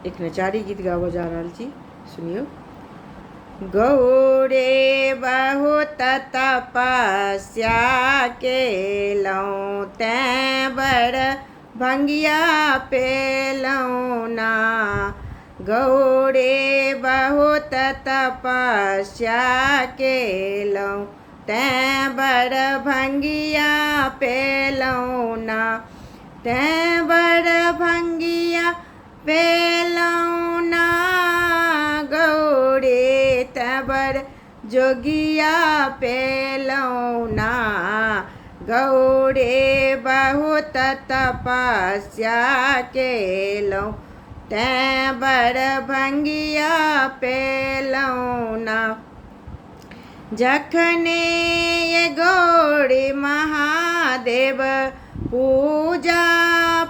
एक नचारी गीत गावा जा रहा छी, सुनियो। गौरे बहुत तपस्या केलौं तैं बड़ भंगिया पेलौं ना। गौरे बहुत तपस्या केलौं तैं बड़ भंगिया पेलौं ना। तैं बड़ भंगिया पेलौं ना गौरे तैं बड़ जोगिया पेलौं ना। गौरे बहुत तपस्या केलौं तैं बड़ भंगिया पेलौं ना। जखने ये गौरी महादेव पूजा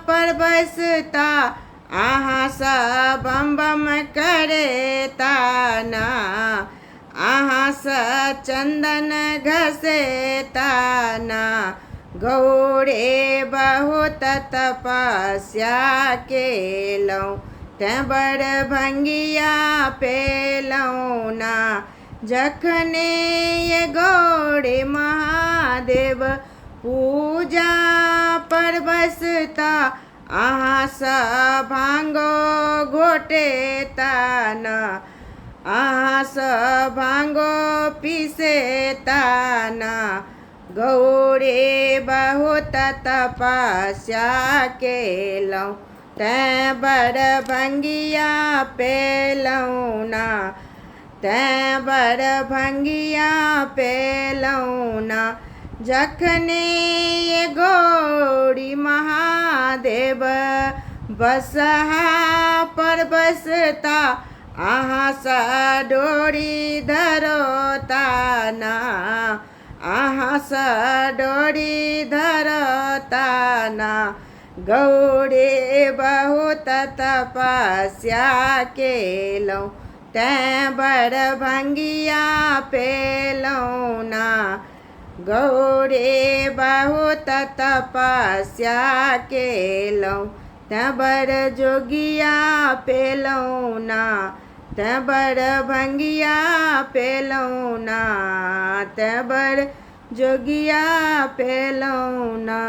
पर बसता अहाँ सब बम बम करेता ना। अहाँ सब चंदन घसेता ना। गौरे बहुत तपस्या केलौं तैं बड़ भंगिया पेलौं ना। जखने ये गौरी महादेव पूजा पर बसता अहाँ सब भांगो घोटेता ना। अहाँ सब भांगो पीसेता ना। गौरे बहुत तपस्या केलौं तैं बड़ भंगिया पेलौं ना। तैं बड़ भंगिया पेलौं ना। जखने ये गौरी महादेव बसहा पर बसता अहाँ सा डोरी धरोता ना। अहाँ सा डोरी धरोता ना। गौरे बहुत तपस्या केलौं तैं बड़ भंगिया पेलौं ना। गौरे बहुत तपस्या केलौं तैं बड़ जोगिया पेलौं ना। तैं बड़ भंगिया पेलौं ना। तैं बड़ जोगिया पेलौं ना।